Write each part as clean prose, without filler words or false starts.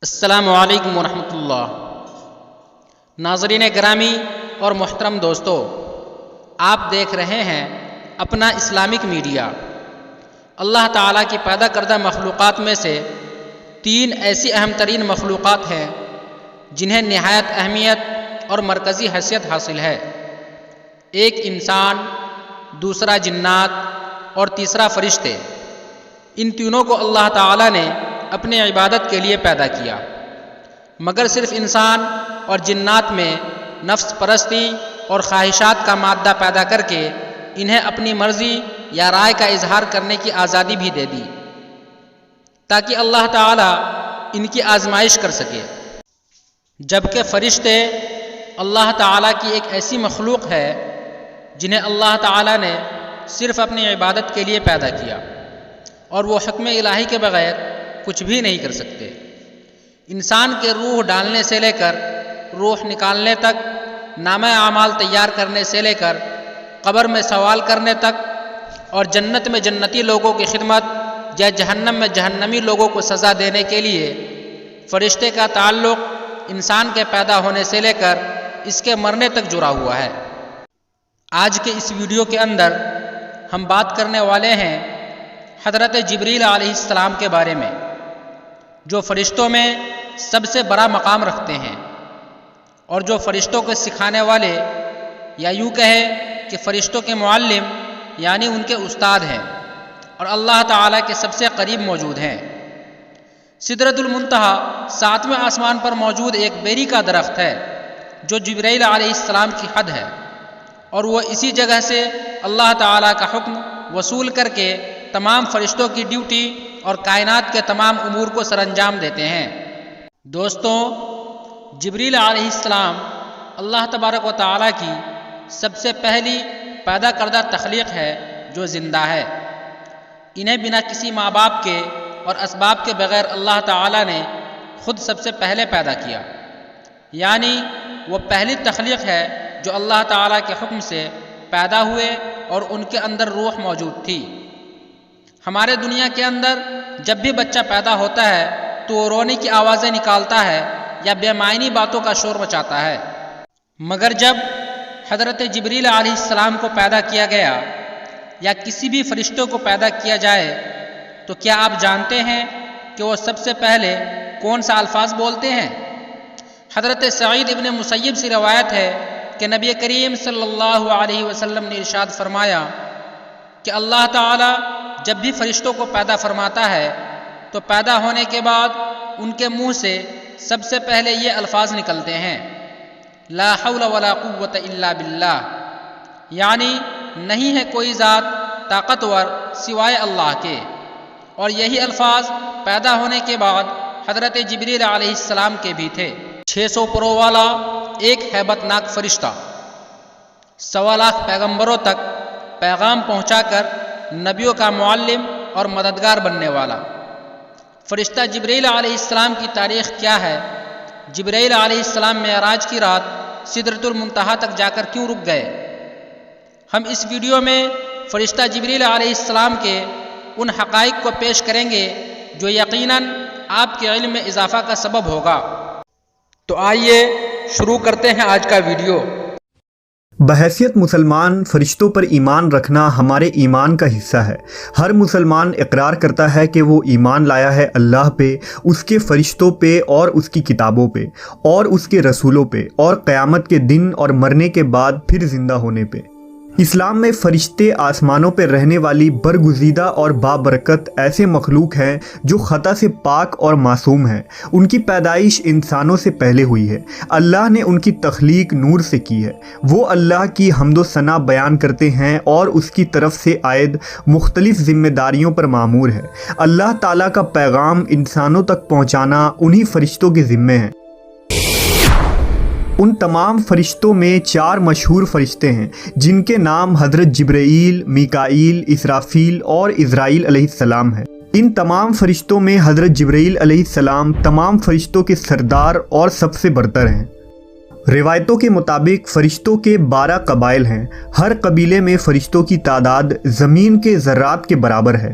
السلام علیکم ورحمۃ اللہ۔ ناظرین گرامی اور محترم دوستو، آپ دیکھ رہے ہیں اپنا اسلامک میڈیا۔ اللہ تعالیٰ کی پیدا کردہ مخلوقات میں سے 3 ایسی اہم ترین مخلوقات ہیں جنہیں نہایت اہمیت اور مرکزی حیثیت حاصل ہے۔ ایک انسان، دوسرا جنات اور تیسرا فرشتے۔ ان تینوں کو اللہ تعالیٰ نے اپنی عبادت کے لیے پیدا کیا، مگر صرف انسان اور جنات میں نفس پرستی اور خواہشات کا مادہ پیدا کر کے انہیں اپنی مرضی یا رائے کا اظہار کرنے کی آزادی بھی دے دی تاکہ اللہ تعالیٰ ان کی آزمائش کر سکے، جبکہ فرشتے اللہ تعالیٰ کی ایک ایسی مخلوق ہے جنہیں اللہ تعالیٰ نے صرف اپنی عبادت کے لیے پیدا کیا اور وہ حکم الہی کے بغیر کچھ بھی نہیں کر سکتے۔ انسان کے روح ڈالنے سے لے کر روح نکالنے تک، نامہ اعمال تیار کرنے سے لے کر قبر میں سوال کرنے تک، اور جنت میں جنتی لوگوں کی خدمت یا جہنم میں جہنمی لوگوں کو سزا دینے کے لیے فرشتے کا تعلق انسان کے پیدا ہونے سے لے کر اس کے مرنے تک جڑا ہوا ہے۔ آج کے اس ویڈیو کے اندر ہم بات کرنے والے ہیں حضرت جبریل علیہ السلام کے بارے میں، جو فرشتوں میں سب سے بڑا مقام رکھتے ہیں اور جو فرشتوں کو سکھانے والے، یا یوں کہے کہ فرشتوں کے معلم یعنی ان کے استاد ہیں، اور اللہ تعالیٰ کے سب سے قریب موجود ہیں۔ سدرۃ المنتہا 7ویں آسمان پر موجود ایک بیری کا درخت ہے جو جبریل علیہ السلام کی حد ہے، اور وہ اسی جگہ سے اللہ تعالیٰ کا حکم وصول کر کے تمام فرشتوں کی ڈیوٹی اور کائنات کے تمام امور کو سر انجام دیتے ہیں۔ دوستوں، جبریل علیہ السلام اللہ تبارک و تعالیٰ کی سب سے پہلی پیدا کردہ تخلیق ہے جو زندہ ہے۔ انہیں بنا کسی ماں باپ کے اور اسباب کے بغیر اللہ تعالیٰ نے خود سب سے پہلے پیدا کیا، یعنی وہ پہلی تخلیق ہے جو اللہ تعالیٰ کے حکم سے پیدا ہوئے اور ان کے اندر روح موجود تھی۔ ہمارے دنیا کے اندر جب بھی بچہ پیدا ہوتا ہے تو وہ رونے کی آوازیں نکالتا ہے یا بے معنی باتوں کا شور مچاتا ہے، مگر جب حضرت جبریل علیہ السلام کو پیدا کیا گیا یا کسی بھی فرشتوں کو پیدا کیا جائے تو کیا آپ جانتے ہیں کہ وہ سب سے پہلے کون سا الفاظ بولتے ہیں؟ حضرت سعید ابن مسیب سے روایت ہے کہ نبی کریم صلی اللہ علیہ وسلم نے ارشاد فرمایا کہ اللہ تعالیٰ جب بھی فرشتوں کو پیدا فرماتا ہے تو پیدا ہونے کے بعد ان کے منہ سے سب سے پہلے یہ الفاظ نکلتے ہیں، لا حول ولا قوت الا باللہ، یعنی نہیں ہے کوئی ذات طاقتور سوائے اللہ کے۔ اور یہی الفاظ پیدا ہونے کے بعد حضرت جبریل علیہ السلام کے بھی تھے۔ 600 پروں والا ایک ہیبت ناک فرشتہ، 1.25 لاکھ پیغمبروں تک پیغام پہنچا کر نبیوں کا معلم اور مددگار بننے والا فرشتہ جبریل علیہ السلام کی تاریخ کیا ہے؟ جبریل علیہ السلام معراج کی رات سدرۃ المنتہا تک جا کر کیوں رک گئے؟ ہم اس ویڈیو میں فرشتہ جبریل علیہ السلام کے ان حقائق کو پیش کریں گے جو یقیناً آپ کے علم میں اضافہ کا سبب ہوگا۔ تو آئیے شروع کرتے ہیں آج کا ویڈیو۔ بحیثیت مسلمان فرشتوں پر ایمان رکھنا ہمارے ایمان کا حصہ ہے۔ ہر مسلمان اقرار کرتا ہے کہ وہ ایمان لایا ہے اللہ پہ، اس کے فرشتوں پہ اور اس کی کتابوں پہ اور اس کے رسولوں پہ، اور قیامت کے دن اور مرنے کے بعد پھر زندہ ہونے پہ۔ اسلام میں فرشتے آسمانوں پہ رہنے والی برگزیدہ اور بابرکت ایسے مخلوق ہیں جو خطا سے پاک اور معصوم ہیں۔ ان کی پیدائش انسانوں سے پہلے ہوئی ہے۔ اللہ نے ان کی تخلیق نور سے کی ہے۔ وہ اللہ کی حمد و ثنا بیان کرتے ہیں اور اس کی طرف سے عائد مختلف ذمہ داریوں پر مامور ہے۔ اللہ تعالیٰ کا پیغام انسانوں تک پہنچانا انہی فرشتوں کے ذمے ہے۔ ان تمام فرشتوں میں 4 مشہور فرشتے ہیں جن کے نام حضرت جبرائیل، میکائیل، اسرافیل اور عزرائیل علیہ السلام ہیں۔ ان تمام فرشتوں میں حضرت جبرائیل علیہ السلام تمام فرشتوں کے سردار اور سب سے برتر ہیں۔ روایتوں کے مطابق فرشتوں کے 12 قبائل ہیں۔ ہر قبیلے میں فرشتوں کی تعداد زمین کے ذرات کے برابر ہے۔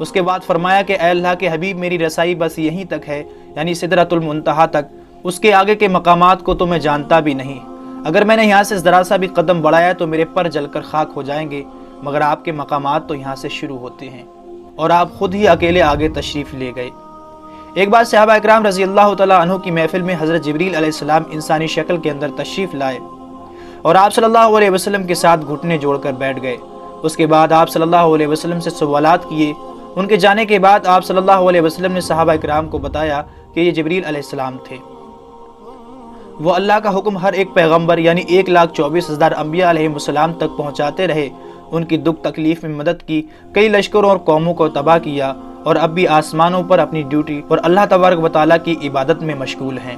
اس کے بعد فرمایا کہ اے اللہ کے حبیب، میری رسائی بس یہیں تک ہے، یعنی سدرۃ المنتہا تک، اس کے آگے کے مقامات کو تو میں جانتا بھی نہیں، اگر میں نے یہاں سے ذرا سا بھی قدم بڑھایا تو میرے پر جل کر خاک ہو جائیں گے، مگر آپ کے مقامات تو یہاں سے شروع ہوتے ہیں، اور آپ خود ہی اکیلے آگے تشریف لے گئے۔ ایک بار صحابہ اکرام رضی اللہ تعالیٰ عنہ کی محفل میں حضرت جبریل علیہ السلام انسانی شکل کے اندر تشریف لائے اور آپ صلی اللہ علیہ وسلم کے ساتھ گھٹنے جوڑ کر بیٹھ گئے۔ اس کے بعد آپ صلی اللہ علیہ وسلم سے سوالات کیے۔ ان کے جانے کے بعد آپ صلی اللہ علیہ وسلم نے صحابہ اکرام کو بتایا کہ یہ جبریل علیہ السلام تھے۔ وہ اللہ کا حکم ہر ایک پیغمبر یعنی 1,24,000 انبیاء علیہ السلام تک پہنچاتے رہے، ان کی دکھ تکلیف میں مدد کی، کئی لشکروں اور قوموں کو تباہ کیا، اور اب بھی آسمانوں پر اپنی ڈیوٹی اور اللہ تبارک و تعالیٰ کی عبادت میں مشغول ہیں۔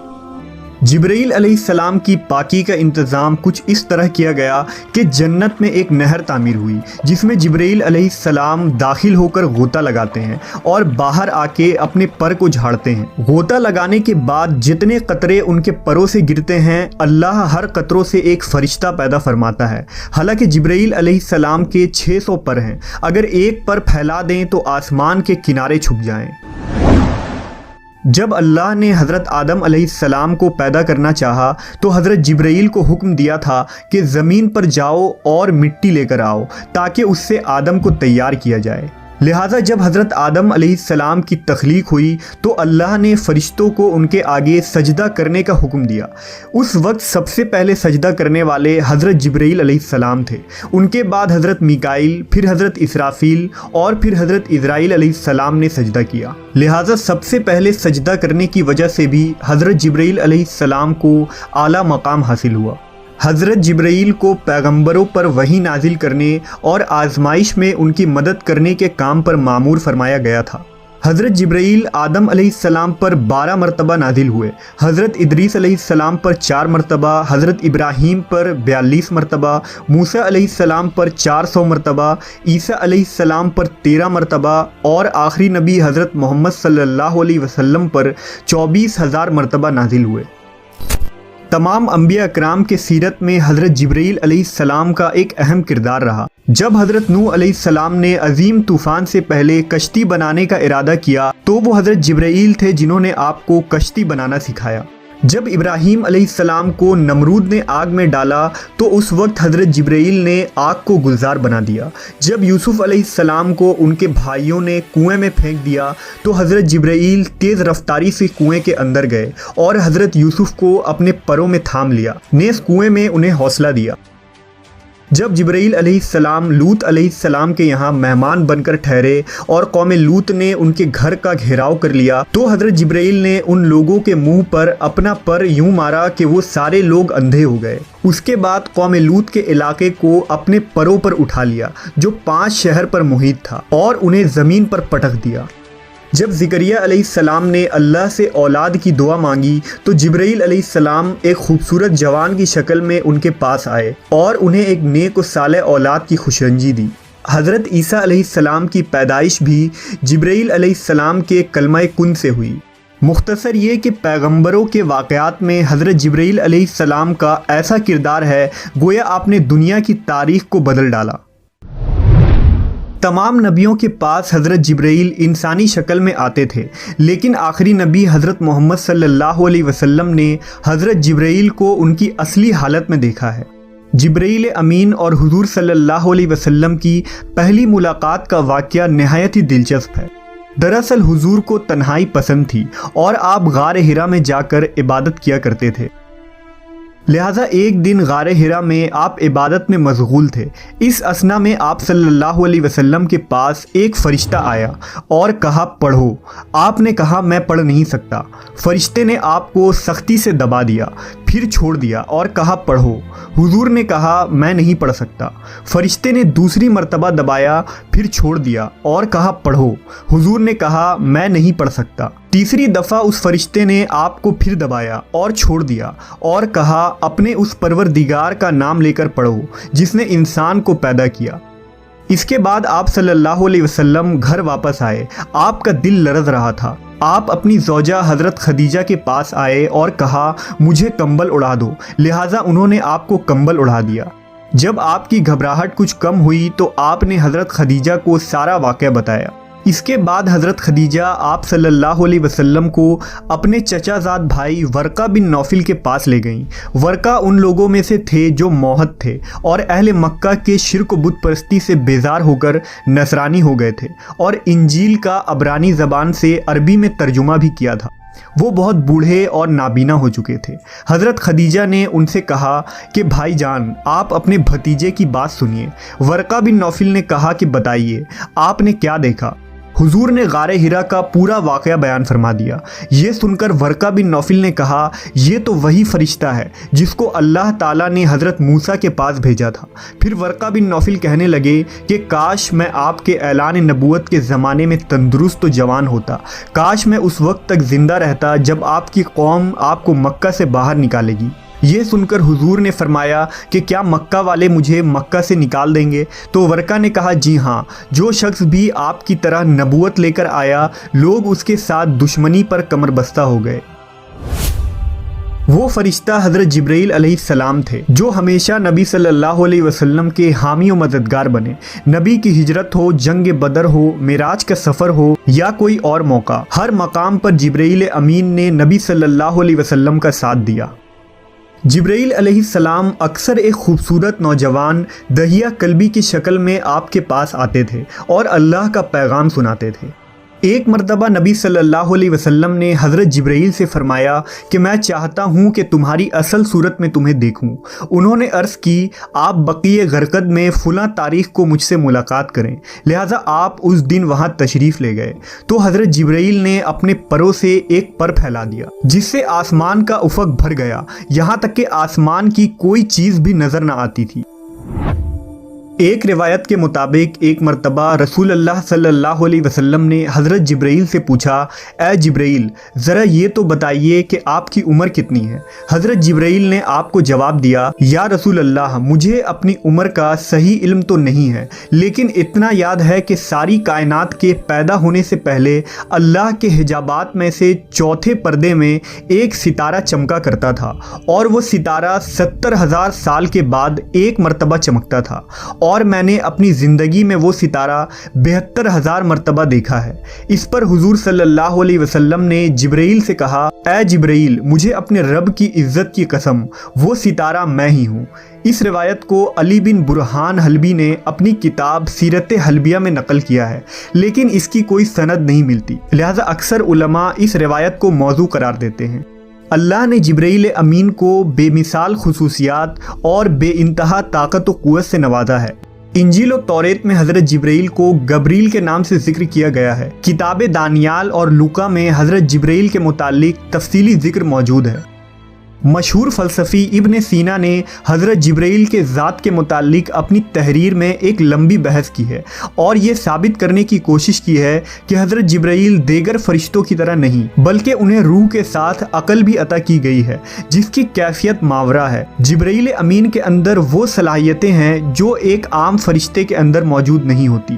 جبرائیل علیہ السلام کی پاکی کا انتظام کچھ اس طرح کیا گیا کہ جنت میں ایک نہر تعمیر ہوئی جس میں جبرائیل علیہ السلام داخل ہو کر غوطہ لگاتے ہیں اور باہر آ کے اپنے پر کو جھاڑتے ہیں۔ غوطہ لگانے کے بعد جتنے قطرے ان کے پروں سے گرتے ہیں، اللہ ہر قطروں سے ایک فرشتہ پیدا فرماتا ہے۔ حالانکہ جبرائیل علیہ السلام کے 600 پر ہیں، اگر ایک پر پھیلا دیں تو آسمان کے کنارے چھپ جائیں۔ جب اللہ نے حضرت آدم علیہ السلام کو پیدا کرنا چاہا تو حضرت جبرائیل کو حکم دیا تھا کہ زمین پر جاؤ اور مٹی لے کر آؤ تاکہ اس سے آدم کو تیار کیا جائے۔ لہٰذا جب حضرت آدم علیہ السلام کی تخلیق ہوئی تو اللہ نے فرشتوں کو ان کے آگے سجدہ کرنے کا حکم دیا۔ اس وقت سب سے پہلے سجدہ کرنے والے حضرت جبرائیل علیہ السلام تھے، ان کے بعد حضرت میکائیل، پھر حضرت اسرافیل اور پھر حضرت عزرائیل علیہ السلام نے سجدہ کیا۔ لہٰذا سب سے پہلے سجدہ کرنے کی وجہ سے بھی حضرت جبرائیل علیہ السلام کو اعلیٰ مقام حاصل ہوا۔ حضرت جبرائیل کو پیغمبروں پر وحی نازل کرنے اور آزمائش میں ان کی مدد کرنے کے کام پر مامور فرمایا گیا تھا۔ حضرت جبرائیل آدم علیہ السلام پر 12 مرتبہ نازل ہوئے، حضرت ادریس علیہ السلام پر 4 مرتبہ، حضرت ابراہیم پر 42 مرتبہ، موسیٰ علیہ السلام پر 400 مرتبہ، عیسیٰ علیہ السلام پر 13 مرتبہ اور آخری نبی حضرت محمد صلی اللہ علیہ وسلم پر 24,000 مرتبہ نازل ہوئے۔ تمام انبیاء اکرام کے سیرت میں حضرت جبرائیل علیہ السلام کا ایک اہم کردار رہا۔ جب حضرت نوح علیہ السلام نے عظیم طوفان سے پہلے کشتی بنانے کا ارادہ کیا تو وہ حضرت جبرائیل تھے جنہوں نے آپ کو کشتی بنانا سکھایا۔ جب ابراہیم علیہ السلام کو نمرود نے آگ میں ڈالا تو اس وقت حضرت جبرائیل نے آگ کو گلزار بنا دیا۔ جب یوسف علیہ السلام کو ان کے بھائیوں نے کنویں میں پھینک دیا تو حضرت جبرائیل تیز رفتاری سے کنویں کے اندر گئے اور حضرت یوسف کو اپنے پروں میں تھام لیا، نیز کنویں میں انہیں حوصلہ دیا۔ جب جبرائیل علیہ السلام لوط علیہ السلام کے یہاں مہمان بن کر ٹھہرے اور قوم لوط نے ان کے گھر کا گھیراؤ کر لیا تو حضرت جبرائیل نے ان لوگوں کے منہ پر اپنا پر یوں مارا کہ وہ سارے لوگ اندھے ہو گئے۔ اس کے بعد قوم لوط کے علاقے کو اپنے پروں پر اٹھا لیا جو 5 شہر پر محیط تھا اور انہیں زمین پر پٹک دیا۔ جب زکریا علیہ السلام نے اللہ سے اولاد کی دعا مانگی تو جبرائیل علیہ السلام ایک خوبصورت جوان کی شکل میں ان کے پاس آئے اور انہیں ایک نیک و صالح اولاد کی خوشرنجی دی۔ حضرت عیسیٰ علیہ السلام کی پیدائش بھی جبرائیل علیہ السلام کے کلمہ کن سے ہوئی۔ مختصر یہ کہ پیغمبروں کے واقعات میں حضرت جبرائیل علیہ السلام کا ایسا کردار ہے گویا آپ نے دنیا کی تاریخ کو بدل ڈالا۔ تمام نبیوں کے پاس حضرت جبرائیل انسانی شکل میں آتے تھے، لیکن آخری نبی حضرت محمد صلی اللہ علیہ وسلم نے حضرت جبرائیل کو ان کی اصلی حالت میں دیکھا ہے۔ جبرائیل امین اور حضور صلی اللہ علیہ وسلم کی پہلی ملاقات کا واقعہ نہایت ہی دلچسپ ہے۔ دراصل حضور کو تنہائی پسند تھی اور آپ غار حرا میں جا کر عبادت کیا کرتے تھے۔ لہٰذا ایک دن غار حرا میں آپ عبادت میں مشغول تھے۔ اس اثنا میں آپ صلی اللہ علیہ وسلم کے پاس ایک فرشتہ آیا اور کہا پڑھو۔ آپ نے کہا میں پڑھ نہیں سکتا۔ فرشتے نے آپ کو سختی سے دبا دیا، پھر چھوڑ دیا اور کہا پڑھو۔ حضور نے کہا میں نہیں پڑھ سکتا۔ فرشتے نے دوسری مرتبہ دبایا، پھر چھوڑ دیا اور کہا پڑھو۔ حضور نے کہا میں نہیں پڑھ سکتا۔ تیسری دفعہ اس فرشتے نے آپ کو پھر دبایا اور چھوڑ دیا اور کہا اپنے اس پروردگار کا نام لے کر پڑھو جس نے انسان کو پیدا کیا۔ اس کے بعد آپ صلی اللہ علیہ وسلم گھر واپس آئے۔ آپ کا دل لرز رہا تھا۔ آپ اپنی زوجہ حضرت خدیجہ کے پاس آئے اور کہا مجھے کمبل اڑا دو، لہٰذا انہوں نے آپ کو کمبل اڑا دیا۔ جب آپ کی گھبراہٹ کچھ کم ہوئی تو آپ نے حضرت خدیجہ کو سارا واقعہ بتایا۔ اس کے بعد حضرت خدیجہ آپ صلی اللہ علیہ وسلم کو اپنے چچا زاد بھائی ورقہ بن نوفل کے پاس لے گئیں۔ ورقہ ان لوگوں میں سے تھے جو موحد تھے اور اہل مکہ کے شرک و بت پرستی سے بیزار ہو کر نصرانی ہو گئے تھے، اور انجیل کا عبرانی زبان سے عربی میں ترجمہ بھی کیا تھا۔ وہ بہت بوڑھے اور نابینا ہو چکے تھے۔ حضرت خدیجہ نے ان سے کہا کہ بھائی جان، آپ اپنے بھتیجے کی بات سنیے۔ ورقہ بن نوفل نے کہا کہ بتائیے، آپ نے کیا دیکھا؟ حضور نے غار حرا کا پورا واقعہ بیان فرما دیا۔ یہ سن کر ورقہ بن نوفل نے کہا، یہ تو وہی فرشتہ ہے جس کو اللہ تعالیٰ نے حضرت موسیٰ کے پاس بھیجا تھا۔ پھر ورقہ بن نوفل کہنے لگے کہ کاش میں آپ کے اعلان نبوت کے زمانے میں تندرست و جوان ہوتا، کاش میں اس وقت تک زندہ رہتا جب آپ کی قوم آپ کو مکہ سے باہر نکالے گی۔ یہ سن کر حضور نے فرمایا کہ کیا مکہ والے مجھے مکہ سے نکال دیں گے؟ تو ورقہ نے کہا، جی ہاں، جو شخص بھی آپ کی طرح نبوت لے کر آیا، لوگ اس کے ساتھ دشمنی پر کمر بستہ ہو گئے۔ وہ فرشتہ حضرت جبرائیل علیہ السلام تھے جو ہمیشہ نبی صلی اللہ علیہ وسلم کے حامی و مددگار بنے۔ نبی کی ہجرت ہو، جنگ بدر ہو، معراج کا سفر ہو یا کوئی اور موقع، ہر مقام پر جبرائیل امین نے نبی صلی اللہ علیہ وسلم کا ساتھ دیا۔ جبرائیل علیہ السلام اکثر ایک خوبصورت نوجوان دہیہ قلبی کی شکل میں آپ کے پاس آتے تھے اور اللہ کا پیغام سناتے تھے۔ ایک مرتبہ نبی صلی اللہ علیہ وسلم نے حضرت جبرائیل سے فرمایا کہ میں چاہتا ہوں کہ تمہاری اصل صورت میں تمہیں دیکھوں۔ انہوں نے عرض کی، آپ بقیع غرقد میں فلاں تاریخ کو مجھ سے ملاقات کریں، لہٰذا آپ اس دن وہاں تشریف لے گئے تو حضرت جبرائیل نے اپنے پروں سے ایک پر پھیلا دیا جس سے آسمان کا افق بھر گیا، یہاں تک کہ آسمان کی کوئی چیز بھی نظر نہ آتی تھی۔ ایک روایت کے مطابق ایک مرتبہ رسول اللہ صلی اللہ علیہ وسلم نے حضرت جبرائیل سے پوچھا، اے جبرائیل، ذرا یہ تو بتائیے کہ آپ کی عمر کتنی ہے؟ حضرت جبرائیل نے آپ کو جواب دیا، یا رسول اللہ، مجھے اپنی عمر کا صحیح علم تو نہیں ہے، لیکن اتنا یاد ہے کہ ساری کائنات کے پیدا ہونے سے پہلے اللہ کے حجابات میں سے چوتھے پردے میں ایک ستارہ چمکا کرتا تھا، اور وہ ستارہ 70,000 سال کے بعد ایک مرتبہ چمکتا تھا، اور میں نے اپنی زندگی میں وہ ستارہ 72,000 مرتبہ دیکھا ہے۔ اس پر حضور صلی اللہ علیہ وسلم نے جبرائیل سے کہا، اے جبرائیل، مجھے اپنے رب کی عزت کی قسم، وہ ستارہ میں ہی ہوں۔ اس روایت کو علی بن برہان حلبی نے اپنی کتاب سیرت حلبیہ میں نقل کیا ہے، لیکن اس کی کوئی سند نہیں ملتی، لہذا اکثر علماء اس روایت کو موضوع قرار دیتے ہیں۔ اللہ نے جبرائیل امین کو بے مثال خصوصیات اور بے انتہا طاقت و قوت سے نوازا ہے۔ انجیل و توریت میں حضرت جبرائیل کو گبریل کے نام سے ذکر کیا گیا ہے۔ کتاب دانیال اور لوکا میں حضرت جبرائیل کے متعلق تفصیلی ذکر موجود ہے۔ مشہور فلسفی ابن سینا نے حضرت جبرائیل کے ذات کے متعلق اپنی تحریر میں ایک لمبی بحث کی ہے اور یہ ثابت کرنے کی کوشش کی ہے کہ حضرت جبرائیل دیگر فرشتوں کی طرح نہیں، بلکہ انہیں روح کے ساتھ عقل بھی عطا کی گئی ہے جس کی کیفیت ماورا ہے۔ جبرائیل امین کے اندر وہ صلاحیتیں ہیں جو ایک عام فرشتے کے اندر موجود نہیں ہوتی۔